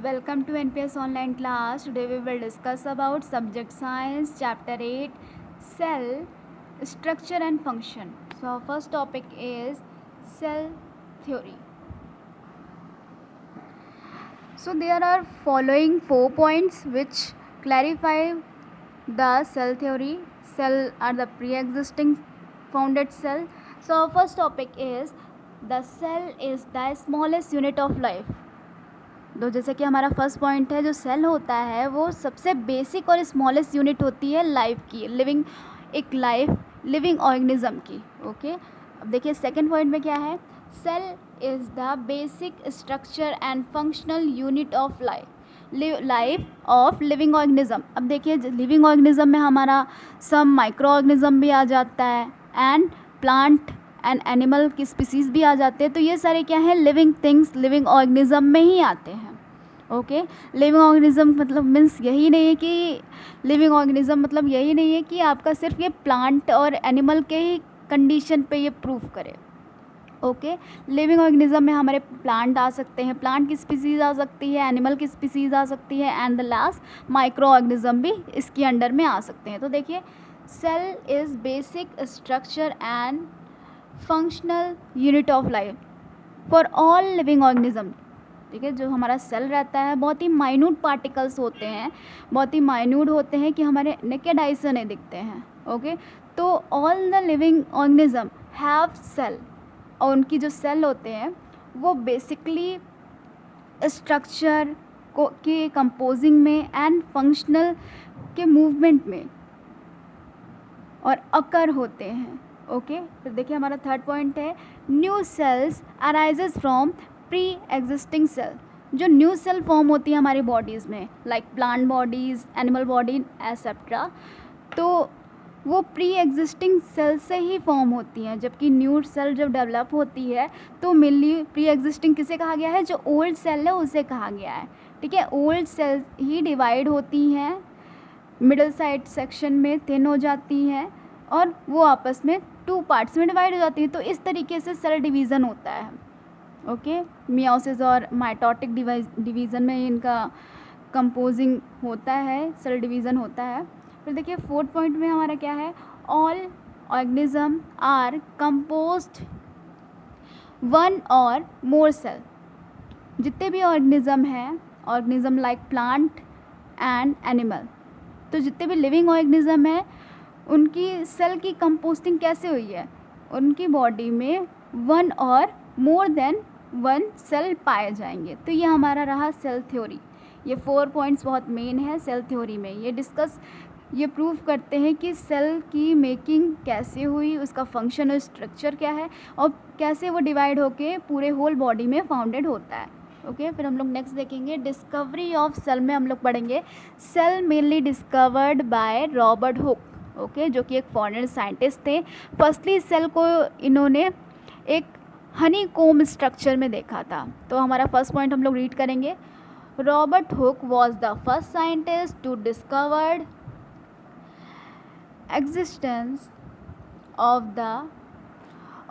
Welcome to NPS online class. Today we will discuss about subject science chapter 8 cell structure and function. So our first topic is cell theory. So there are following 4 points which clarify the cell theory. Cell are the pre-existing founded cell. So our first topic is the cell is the smallest unit of life. तो जैसे कि हमारा first point है, जो cell होता है वो सबसे बेसिक और स्मॉलेस्ट यूनिट होती है लाइफ की, लिविंग ऑर्गेनिज्म की. ओके, अब देखिए सेकंड पॉइंट में क्या है. Cell is the basic structure and functional unit of life of living organism. अब देखिए लिविंग ऑर्गेनिज्म में हमारा सब माइक्रो ऑर्गेनिज्म भी आ जाता है एंड प्लांट एंड एनिमल की स्पीसीज़ भी आ जाते हैं. तो ये सारे क्या हैं, लिविंग थिंग्स लिविंग ऑर्गेनिज्म में ही आते हैं. ओके, लिविंग ऑर्गेनिज्म मतलब मीन्स यही नहीं है कि लिविंग ऑर्गेनिज्म मतलब यही नहीं है कि आपका सिर्फ ये प्लांट और एनिमल के ही कंडीशन पे ये प्रूफ करे. ओके, लिविंग ऑर्गेनिज्म में हमारे प्लांट आ सकते हैं, प्लांट की स्पीसीज़ आ सकती है, एनिमल की स्पीसीज़ आ सकती है and the last micro organism भी इसके अंडर में आ सकते हैं. तो देखिए cell is basic structure and functional unit of life for all living organism. ठीक है, जो हमारा सेल रहता है बहुत ही माइन्यूट पार्टिकल्स होते हैं, बहुत ही माइन्यूट होते हैं कि हमारे नेकेड आई से नहीं दिखते हैं. ओके, तो all the living organism have cell, और उनकी जो सेल होते हैं वो बेसिकली स्ट्रक्चर को के कंपोजिंग में एंड फंक्शनल के मूवमेंट में और अकर होते हैं. ओके, फिर देखिए हमारा थर्ड पॉइंट है new cells arises from pre existing cell. जो न्यू सेल फॉर्म होती है हमारी बॉडीज़ में, like plant bodies, animal body etcetera, तो वो प्री एग्जिस्टिंग सेल से ही फॉर्म होती हैं. जबकि न्यू सेल जब डेवलप होती है तो मेनली प्री एग्जिस्टिंग किसे कहा गया है, जो ओल्ड सेल है उसे कहा गया है. ठीक है, ओल्ड सेल ही डिवाइड होती हैं, मिडल साइड सेक्शन में थिन हो जाती हैं और वो आपस में 2 पार्ट्स में डिवाइड हो जाती हैं. तो इस तरीके से सेल डिवीज़न होता है. ओके, मियोसिस और माइटोटिक डिवीज़न में इनका कंपोजिंग होता है, सेल डिवीज़न होता है. फिर देखिए फोर्थ पॉइंट में हमारा क्या है, all organism are composed one और मोर सेल. जितने भी ऑर्गेनिज्म हैं, organism like plant and animal, तो जितने भी लिविंग ऑर्गेनिज्म हैं उनकी सेल की कंपोस्टिंग कैसे हुई है, उनकी बॉडी में 1 और मोर देन 1 सेल पाए जाएंगे. तो ये हमारा रहा सेल थ्योरी. ये 4 पॉइंट्स बहुत मेन है सेल थ्योरी में. ये प्रूव करते हैं कि सेल की मेकिंग कैसे हुई, उसका फंक्शन और स्ट्रक्चर क्या है और कैसे वो डिवाइड होके पूरे होल बॉडी में फाउंडेड होता है. ओके, फिर हम लोग नेक्स्ट देखेंगे डिस्कवरी ऑफ सेल में हम लोग पढ़ेंगे cell mainly discovered by Robert Hooke. Okay, जो कि एक फॉरेन साइंटिस्ट थे. फर्स्टली सेल को इन्होंने एक हनी कोम स्ट्रक्चर में देखा था. तो हमारा फर्स्ट पॉइंट हम लोग रीड करेंगे. Robert Hooke was the first scientist to discovered existence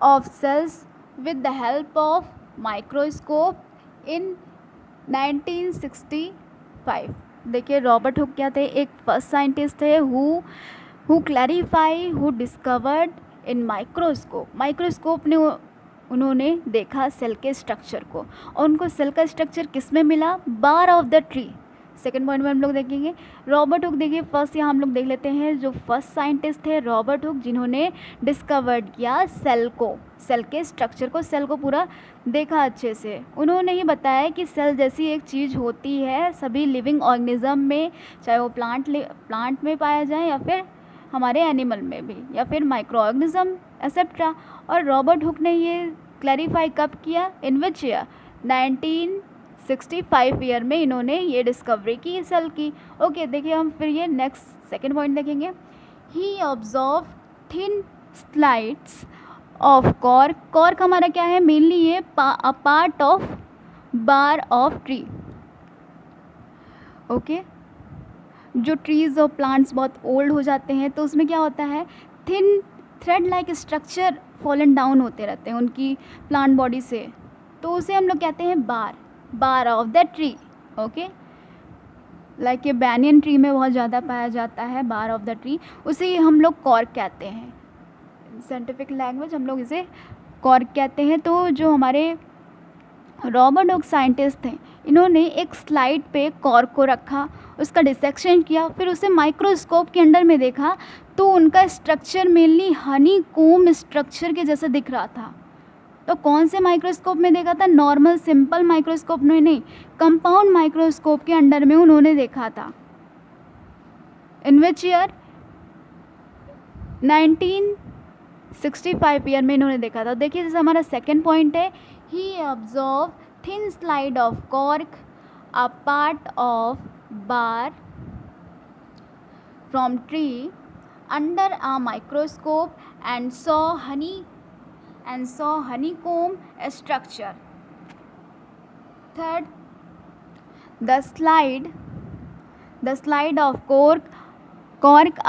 of cells with the help of microscope in 1965. देखिए रॉबर्ट हुक क्या थे, एक फर्स्ट साइंटिस्ट थे who clarify who discovered in microscope ने उन्होंने देखा सेल के स्ट्रक्चर को, और उनको सेल का स्ट्रक्चर किस में मिला, bark of the tree. Second point में हम लोग देखेंगे रॉबर्ट हुक. देखिए फर्स्ट यहाँ हम लोग देख लेते हैं जो फर्स्ट साइंटिस्ट थे रॉबर्ट हुक, जिन्होंने डिस्कवर्ड किया सेल के स्ट्रक्चर को, सेल को पूरा देखा अच्छे से. उन्होंने ही बताया कि सेल जैसी एक चीज़ होती है सभी लिविंग ऑर्गेनिज्म में, चाहे वो प्लांट में पाया जाए या फिर हमारे एनिमल में भी या फिर माइक्रो ऑर्गेनिज्म एसेट्रा. और रॉबर्ट हुक ने ये क्लैरिफाई कब किया, इन विच ईयर, 1965 ईयर में इन्होंने ये डिस्कवरी की सेल की. ओके, देखिए हम फिर ये नेक्स्ट सेकेंड पॉइंट देखेंगे. He observe thin slides of cork हमारा क्या है, मेनली ये a part of bark of tree. Okay, जो ट्रीज़ और प्लांट्स बहुत ओल्ड हो जाते हैं तो उसमें क्या होता है, thin thread like structure fallen down होते रहते हैं उनकी प्लांट बॉडी से. तो उसे हम लोग कहते हैं bark of the tree. Okay, like ये बैनियन ट्री में बहुत ज़्यादा पाया जाता है, बार ऑफ द ट्री, उसे हम लोग कॉर्क कहते हैं, साइंटिफिक लैंग्वेज हम लोग इसे कॉर्क कहते हैं। तो जो हमारे रॉबर्ट हुक साइंटिस्ट थे, इन्होंने एक स्लाइड पे कॉर्क को रखा, उसका डिसेक्शन किया, फिर उसे माइक्रोस्कोप के अंडर में देखा, तो उनका स्ट्रक्चर मेनली हनी कोम स्ट्रक्चर के जैसा दिख रहा था। तो कौन से माइक्रोस्कोप में देखा था? नॉर्मल सिंपल माइक्रोस्कोप में नहीं, कंपाउंड माइक्रोस्कोप के अंडर में उन्होंने देखा था। इन विच ईयर? 1965 ईयर में इन्होंने देखा था। देखिए जैसे हमारा सेकेंड पॉइंट है, he observe thin slide of cork a part of bark from tree under a microscope and saw honeycomb structure. Third, the slide of cork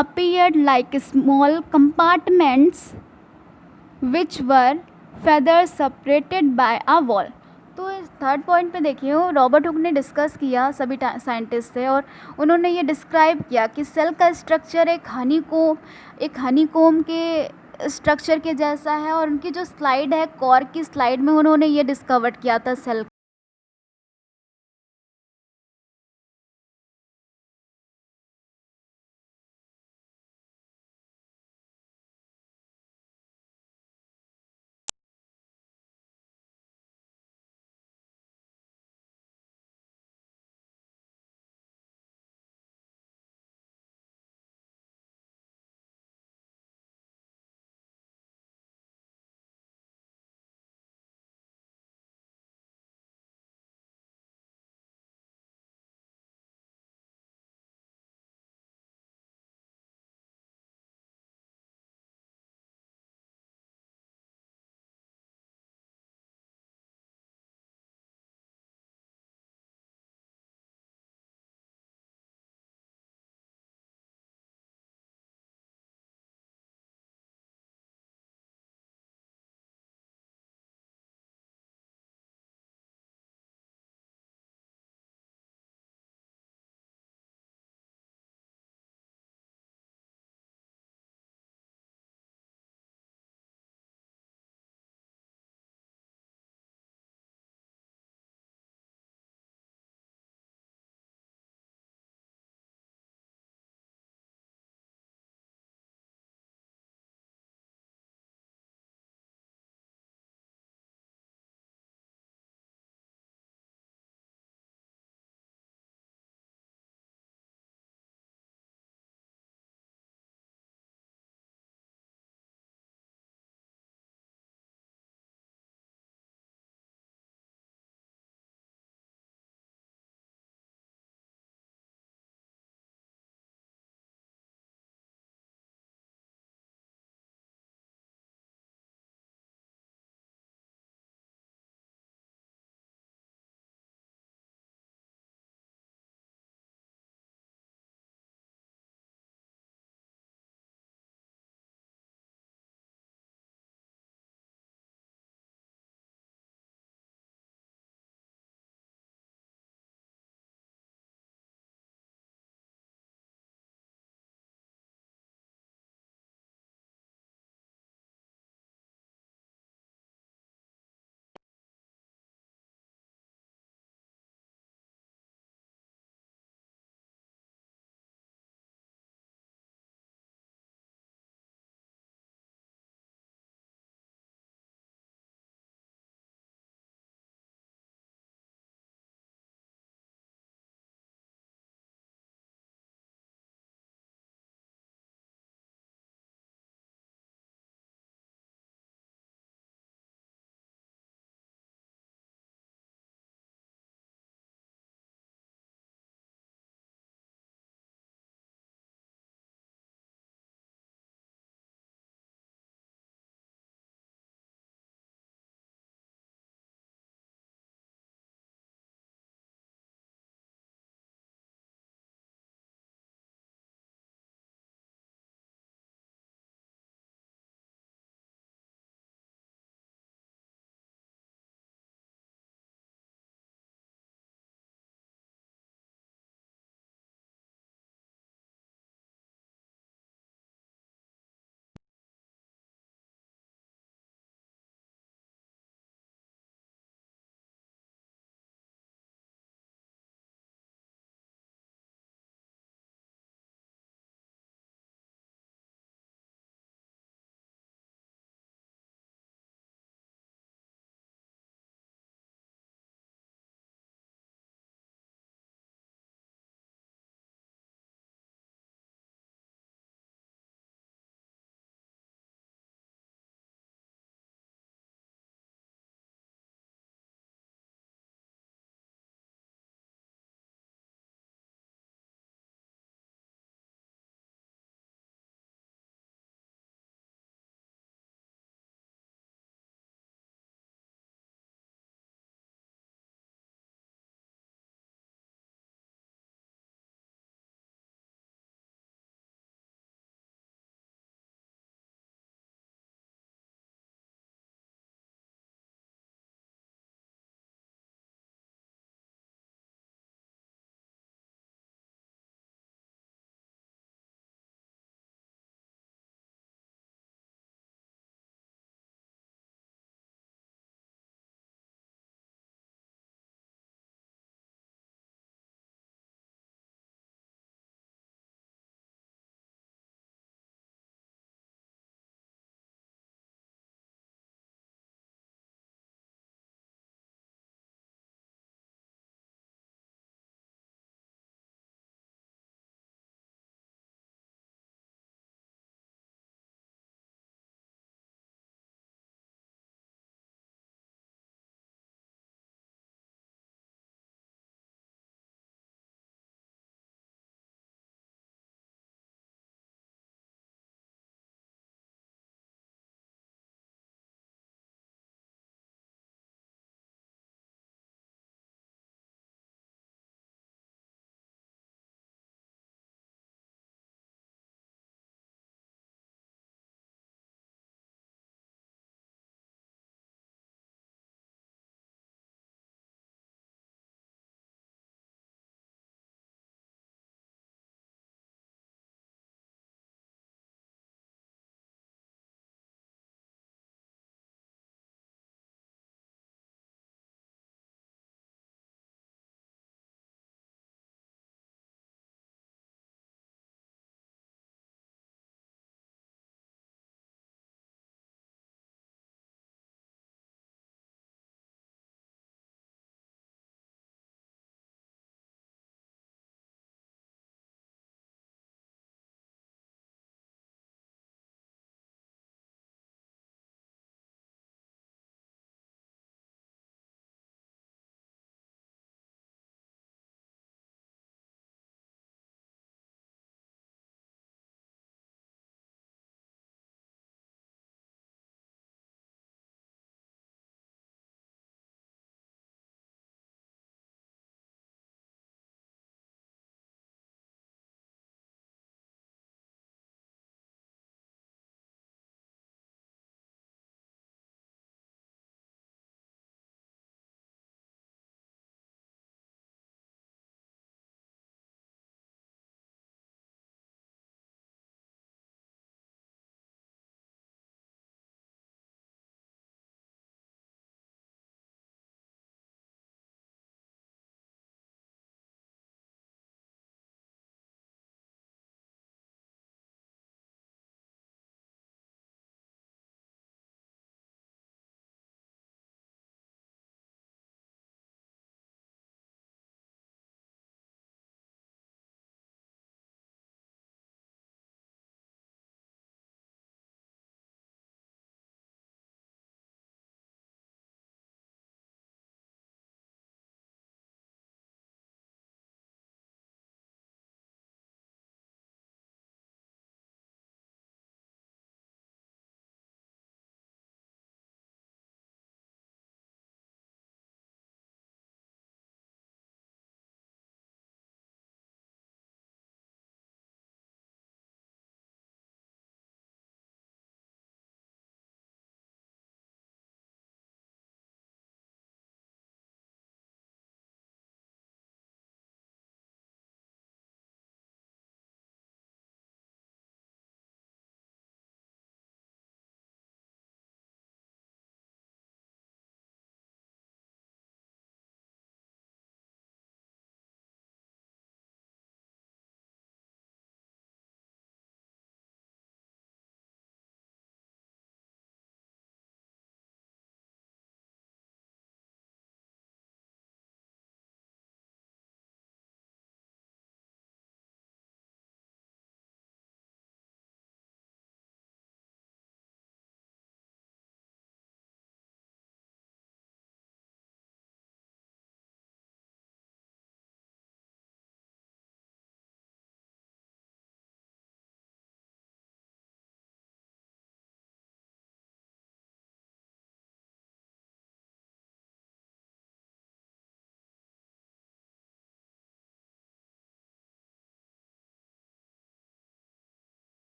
appeared like small compartments which were feathers separated by a wall. तो इस third point पे देखिए, Robert hook ने discuss किया सभी scientist से, और उन्होंने ये डिस्क्राइब किया कि सेल का स्ट्रक्चर एक हनीकोम के स्ट्रक्चर के जैसा है, और उनकी जो स्लाइड है, कॉर्क की स्लाइड में उन्होंने ये डिस्कवर किया था सेल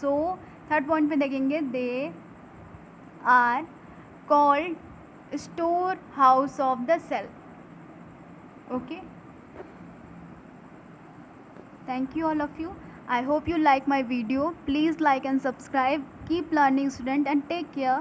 सो थर्ड पॉइंट पे देखेंगे, they are called store house of the cell. Okay, thank you all of you. I hope you like my video. Please like and subscribe. Keep learning, student, and take care.